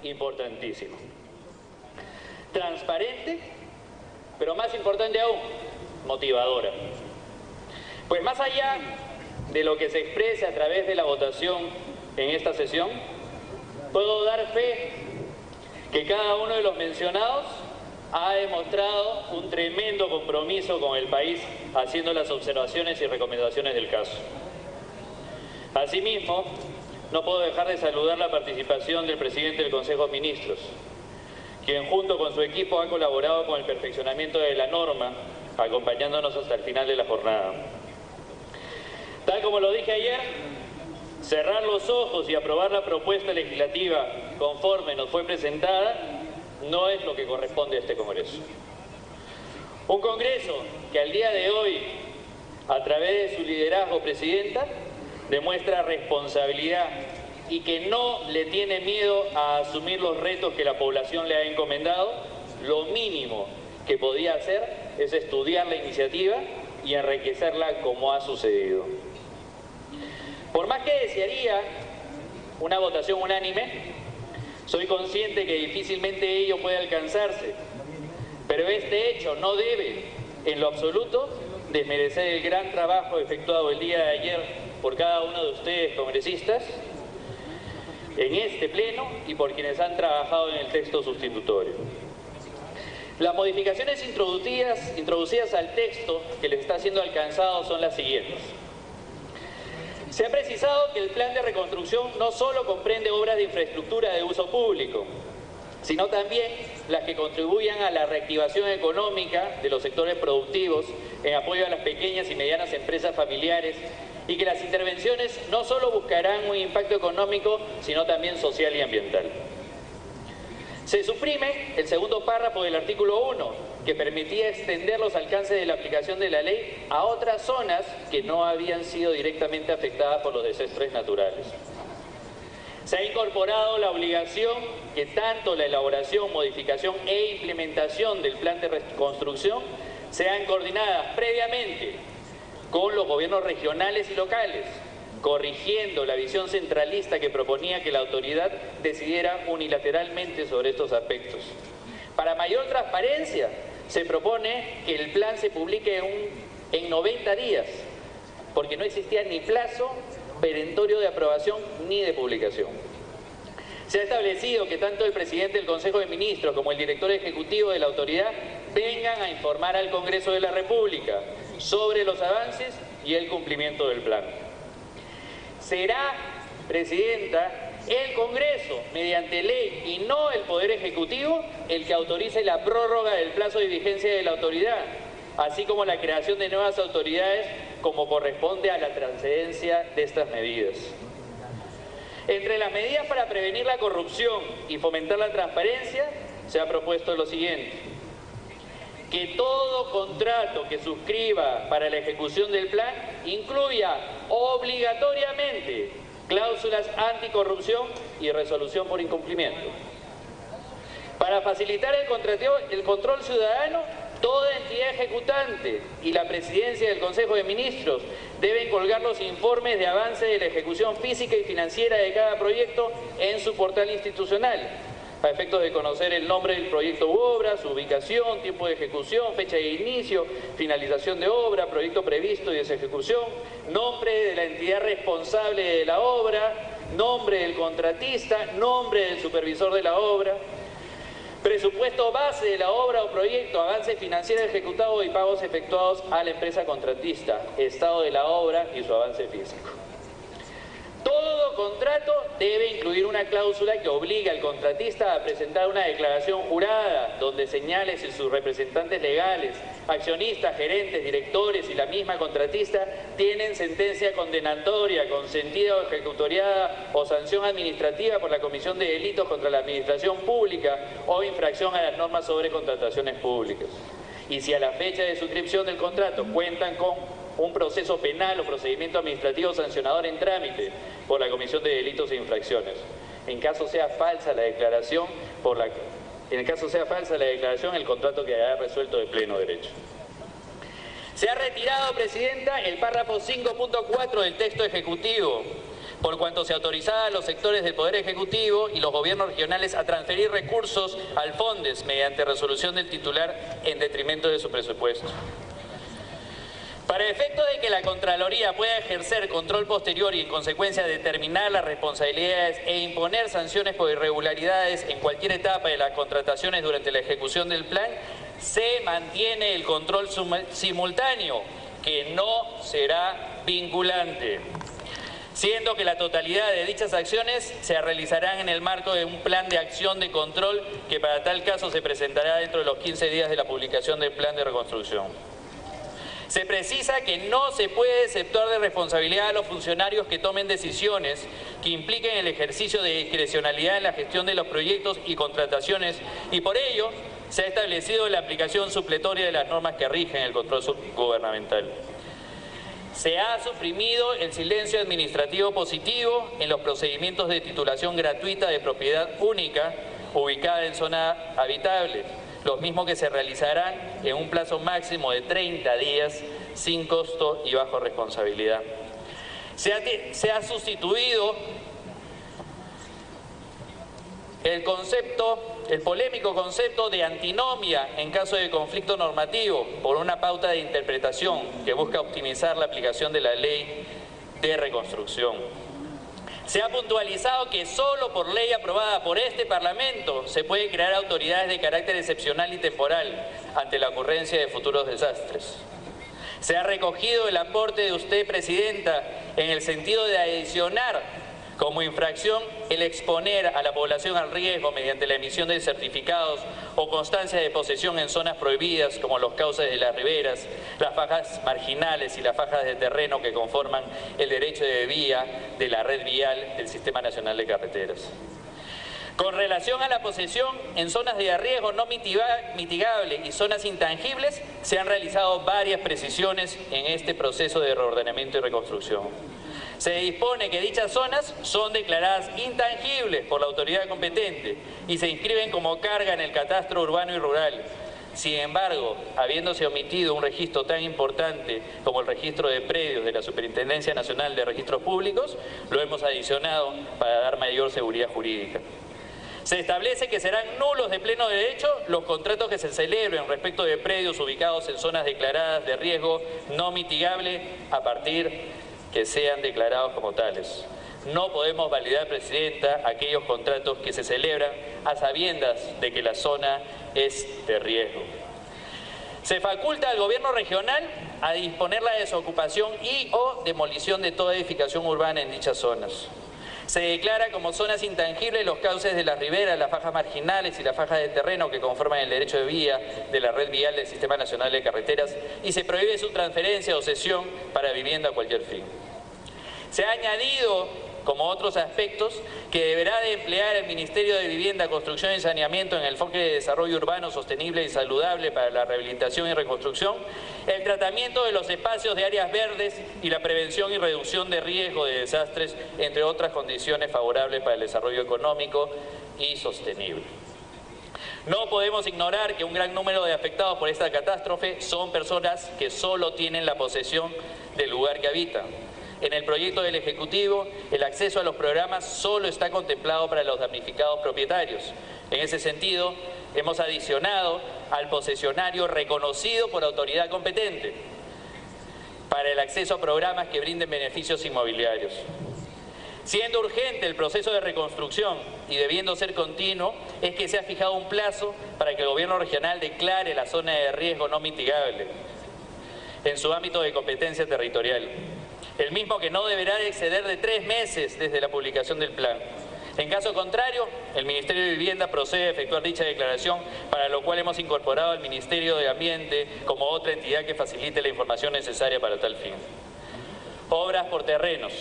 Importantísimo. Transparente, pero más importante aún, motivadora. Pues más allá de lo que se exprese a través de la votación en esta sesión, puedo dar fe que cada uno de los mencionados ha demostrado un tremendo compromiso con el país haciendo las observaciones y recomendaciones del caso. Asimismo, no puedo dejar de saludar la participación del presidente del Consejo de Ministros, quien junto con su equipo ha colaborado con el perfeccionamiento de la norma, acompañándonos hasta el final de la jornada. Tal como lo dije ayer, cerrar los ojos y aprobar la propuesta legislativa conforme nos fue presentada no es lo que corresponde a este Congreso. Un Congreso que al día de hoy, a través de su liderazgo, Presidenta, demuestra responsabilidad y que no le tiene miedo a asumir los retos que la población le ha encomendado. Lo mínimo que podía hacer es estudiar la iniciativa y enriquecerla como ha sucedido. Por más que desearía una votación unánime, soy consciente que difícilmente ello puede alcanzarse, pero este hecho no debe, en lo absoluto, desmerecer el gran trabajo efectuado el día de ayer por cada uno de ustedes, congresistas, en este pleno y por quienes han trabajado en el texto sustitutorio. Las modificaciones introducidas al texto que les está siendo alcanzado son las siguientes. Se ha precisado que el plan de reconstrucción no solo comprende obras de infraestructura de uso público, sino también las que contribuyan a la reactivación económica de los sectores productivos en apoyo a las pequeñas y medianas empresas familiares, y que las intervenciones no solo buscarán un impacto económico, sino también social y ambiental. Se suprime el segundo párrafo del artículo 1, que permitía extender los alcances de la aplicación de la ley a otras zonas que no habían sido directamente afectadas por los desastres naturales. Se ha incorporado la obligación que tanto la elaboración, modificación e implementación del plan de reconstrucción sean coordinadas previamente con los gobiernos regionales y locales, corrigiendo la visión centralista que proponía que la autoridad decidiera unilateralmente sobre estos aspectos. Para mayor transparencia, se propone que el plan se publique en 90 días, porque no existía ni plazo perentorio de aprobación ni de publicación. Se ha establecido que tanto el presidente del Consejo de Ministros como el director ejecutivo de la autoridad vengan a informar al Congreso de la República sobre los avances y el cumplimiento del plan. Será, Presidenta, el Congreso, mediante ley y no el Poder Ejecutivo, el que autorice la prórroga del plazo de vigencia de la autoridad, así como la creación de nuevas autoridades como corresponde a la trascendencia de estas medidas. Entre las medidas para prevenir la corrupción y fomentar la transparencia, se ha propuesto lo siguiente: que todo contrato que suscriba para la ejecución del plan incluya obligatoriamente cláusulas anticorrupción y resolución por incumplimiento. Para facilitar el control ciudadano, toda entidad ejecutante y la presidencia del Consejo de Ministros deben colgar los informes de avance de la ejecución física y financiera de cada proyecto en su portal institucional, a efectos de conocer el nombre del proyecto u obra, su ubicación, tiempo de ejecución, fecha de inicio, finalización de obra, proyecto previsto y de su ejecución, nombre de la entidad responsable de la obra, nombre del contratista, nombre del supervisor de la obra, presupuesto base de la obra o proyecto, avance financiero ejecutado y pagos efectuados a la empresa contratista, estado de la obra y su avance físico. Todo contrato debe incluir una cláusula que obliga al contratista a presentar una declaración jurada donde señale si sus representantes legales, accionistas, gerentes, directores y la misma contratista tienen sentencia condenatoria, consentida o ejecutoriada o sanción administrativa por la comisión de delitos contra la administración pública o infracción a las normas sobre contrataciones públicas. Y si a la fecha de suscripción del contrato cuentan con un proceso penal o procedimiento administrativo sancionador en trámite por la Comisión de Delitos e Infracciones. En caso sea falsa la declaración, el contrato quedará resuelto de pleno derecho. Se ha retirado, Presidenta, el párrafo 5.4 del texto ejecutivo, por cuanto se autorizaba a los sectores del Poder Ejecutivo y los gobiernos regionales a transferir recursos al FONDES mediante resolución del titular en detrimento de su presupuesto. Para efecto de que la Contraloría pueda ejercer control posterior y en consecuencia determinar las responsabilidades e imponer sanciones por irregularidades en cualquier etapa de las contrataciones durante la ejecución del plan, se mantiene el control simultáneo, que no será vinculante, siendo que la totalidad de dichas acciones se realizarán en el marco de un plan de acción de control que para tal caso se presentará dentro de los 15 días de la publicación del plan de reconstrucción. Se precisa que no se puede exceptuar de responsabilidad a los funcionarios que tomen decisiones que impliquen el ejercicio de discrecionalidad en la gestión de los proyectos y contrataciones, y por ello se ha establecido la aplicación supletoria de las normas que rigen el control gubernamental. Se ha suprimido el silencio administrativo positivo en los procedimientos de titulación gratuita de propiedad única ubicada en zona habitable, los mismos que se realizarán en un plazo máximo de 30 días sin costo y bajo responsabilidad. Se ha sustituido el polémico concepto de antinomia en caso de conflicto normativo por una pauta de interpretación que busca optimizar la aplicación de la ley de reconstrucción. Se ha puntualizado que solo por ley aprobada por este Parlamento se puede crear autoridades de carácter excepcional y temporal ante la ocurrencia de futuros desastres. Se ha recogido el aporte de usted, Presidenta, en el sentido de adicionar como infracción el exponer a la población al riesgo mediante la emisión de certificados o constancias de posesión en zonas prohibidas como los cauces de las riberas, las fajas marginales y las fajas de terreno que conforman el derecho de vía de la red vial del Sistema Nacional de Carreteras. Con relación a la posesión en zonas de riesgo no mitigable y zonas intangibles, se han realizado varias precisiones en este proceso de reordenamiento y reconstrucción. Se dispone que dichas zonas son declaradas intangibles por la autoridad competente y se inscriben como carga en el catastro urbano y rural. Sin embargo, habiéndose omitido un registro tan importante como el registro de predios de la Superintendencia Nacional de Registros Públicos, lo hemos adicionado para dar mayor seguridad jurídica. Se establece que serán nulos de pleno derecho los contratos que se celebren respecto de predios ubicados en zonas declaradas de riesgo no mitigable a partir que sean declarados como tales. No podemos validar, Presidenta, aquellos contratos que se celebran a sabiendas de que la zona es de riesgo. Se faculta al Gobierno regional a disponer la desocupación y o demolición de toda edificación urbana en dichas zonas. Se declara como zonas intangibles los cauces de las riberas, las fajas marginales y las fajas de terreno que conforman el derecho de vía de la red vial del Sistema Nacional de Carreteras y se prohíbe su transferencia o cesión para vivienda a cualquier fin. Se ha añadido, como otros aspectos, que deberá de emplear el Ministerio de Vivienda, Construcción y Saneamiento en el enfoque de desarrollo urbano sostenible y saludable para la rehabilitación y reconstrucción, el tratamiento de los espacios de áreas verdes y la prevención y reducción de riesgo de desastres, entre otras condiciones favorables para el desarrollo económico y sostenible. No podemos ignorar que un gran número de afectados por esta catástrofe son personas que solo tienen la posesión del lugar que habitan. En el proyecto del Ejecutivo, el acceso a los programas solo está contemplado para los damnificados propietarios. En ese sentido, hemos adicionado al posesionario reconocido por autoridad competente para el acceso a programas que brinden beneficios inmobiliarios. Siendo urgente el proceso de reconstrucción y debiendo ser continuo, es que se ha fijado un plazo para que el Gobierno regional declare la zona de riesgo no mitigable en su ámbito de competencia territorial. El mismo que no deberá de exceder de 3 meses desde la publicación del plan. En caso contrario, el Ministerio de Vivienda procede a efectuar dicha declaración, para lo cual hemos incorporado al Ministerio de Ambiente como otra entidad que facilite la información necesaria para tal fin. Obras por terrenos.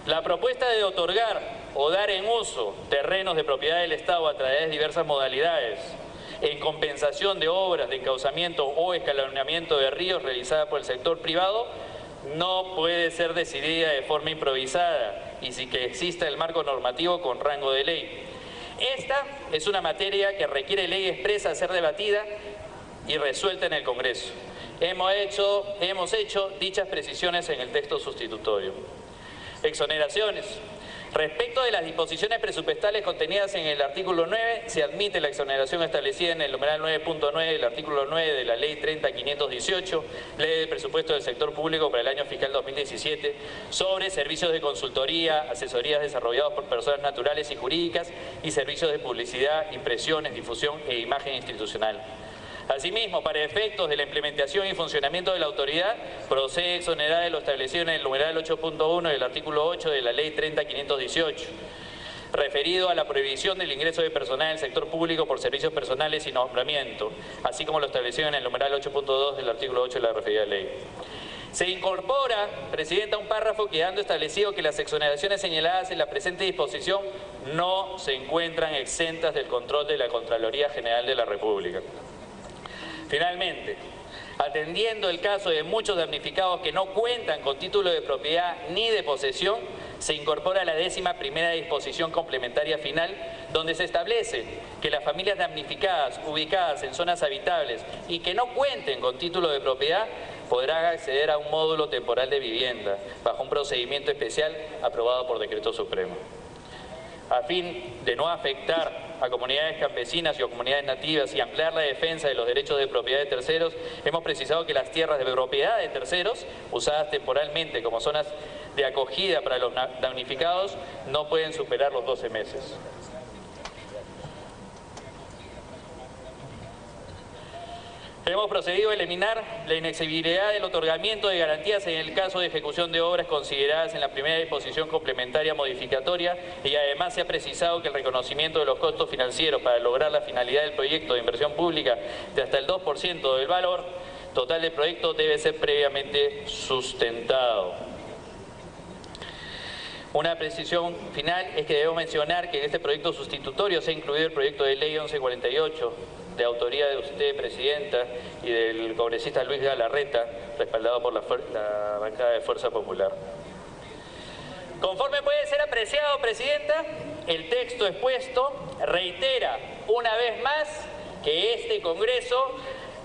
La propuesta de otorgar o dar en uso terrenos de propiedad del Estado a través de diversas modalidades en compensación de obras de encauzamiento o escalonamiento de ríos realizadas por el sector privado no puede ser decidida de forma improvisada y sin que exista el marco normativo con rango de ley. Esta es una materia que requiere ley expresa a ser debatida y resuelta en el Congreso. Hemos hecho dichas precisiones en el texto sustitutorio. Exoneraciones. Respecto de las disposiciones presupuestales contenidas en el artículo 9, se admite la exoneración establecida en el numeral 9.9 del artículo 9 de la Ley 30.518, Ley de Presupuesto del Sector Público para el año fiscal 2017, sobre servicios de consultoría, asesorías desarrollados por personas naturales y jurídicas y servicios de publicidad, impresiones, difusión e imagen institucional. Asimismo, para efectos de la implementación y funcionamiento de la autoridad, procede exonerar de lo establecido en el numeral 8.1 del artículo 8 de la Ley 30.518, referido a la prohibición del ingreso de personal del sector público por servicios personales y nombramiento, así como lo establecido en el numeral 8.2 del artículo 8 de la referida ley. Se incorpora, Presidenta, un párrafo quedando establecido que las exoneraciones señaladas en la presente disposición no se encuentran exentas del control de la Contraloría General de la República. Finalmente, atendiendo el caso de muchos damnificados que no cuentan con título de propiedad ni de posesión, se incorpora la 11ª disposición complementaria final, donde se establece que las familias damnificadas ubicadas en zonas habitables y que no cuenten con título de propiedad podrán acceder a un módulo temporal de vivienda bajo un procedimiento especial aprobado por decreto supremo. A fin de no afectar a comunidades campesinas y a comunidades nativas y ampliar la defensa de los derechos de propiedad de terceros, hemos precisado que las tierras de propiedad de terceros, usadas temporalmente como zonas de acogida para los damnificados, no pueden superar los 12 meses. Hemos procedido a eliminar la inexigibilidad del otorgamiento de garantías en el caso de ejecución de obras consideradas en la primera disposición complementaria modificatoria, y además se ha precisado que el reconocimiento de los costos financieros para lograr la finalidad del proyecto de inversión pública de hasta el 2% del valor total del proyecto debe ser previamente sustentado. Una precisión final es que debo mencionar que en este proyecto sustitutorio se ha incluido el proyecto de ley 1148, de autoría de usted, Presidenta, y del congresista Luis Galarreta, respaldado por la bancada de Fuerza Popular. Conforme puede ser apreciado, Presidenta, el texto expuesto reitera una vez más que este Congreso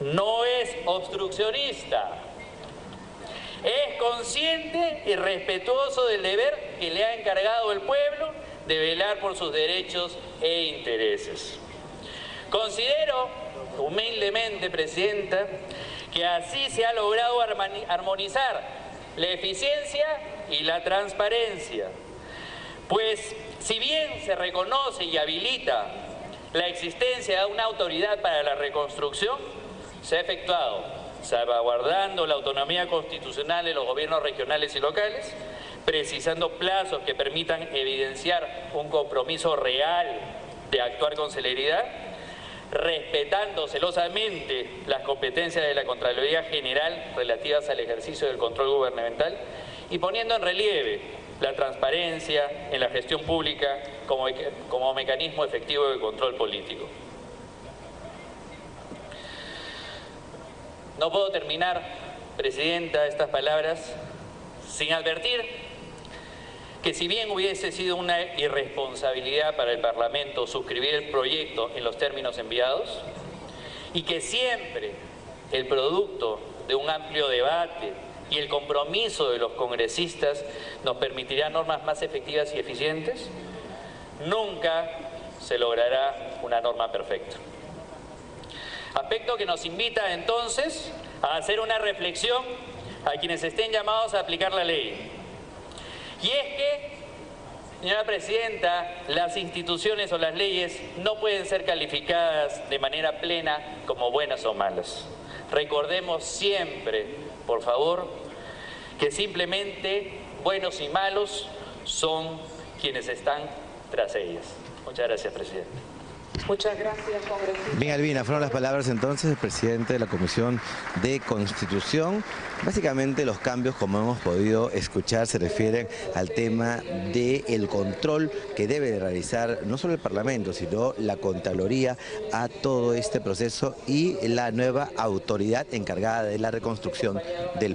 no es obstruccionista. Es consciente y respetuoso del deber que le ha encargado el pueblo de velar por sus derechos e intereses. Considero humildemente, Presidenta, que así se ha logrado armonizar la eficiencia y la transparencia, pues si bien se reconoce y habilita la existencia de una autoridad para la reconstrucción, se ha efectuado salvaguardando la autonomía constitucional de los gobiernos regionales y locales, precisando plazos que permitan evidenciar un compromiso real de actuar con celeridad, respetando celosamente las competencias de la Contraloría General relativas al ejercicio del control gubernamental y poniendo en relieve la transparencia en la gestión pública como mecanismo efectivo de control político. No puedo terminar, Presidenta, estas palabras sin advertir que si bien hubiese sido una irresponsabilidad para el Parlamento suscribir el proyecto en los términos enviados, y que siempre el producto de un amplio debate y el compromiso de los congresistas nos permitirá normas más efectivas y eficientes, nunca se logrará una norma perfecta. Aspecto que nos invita entonces a hacer una reflexión a quienes estén llamados a aplicar la ley. Y es que, señora Presidenta, las instituciones o las leyes no pueden ser calificadas de manera plena como buenas o malas. Recordemos siempre, por favor, que simplemente buenos y malos son quienes están tras ellas. Muchas gracias, Presidenta. Muchas gracias, congresista. Bien, Albina, fueron las palabras entonces del presidente de la Comisión de Constitución. Básicamente los cambios, como hemos podido escuchar, se refieren al tema del control que debe realizar no solo el Parlamento, sino la Contraloría a todo este proceso y la nueva autoridad encargada de la reconstrucción del país.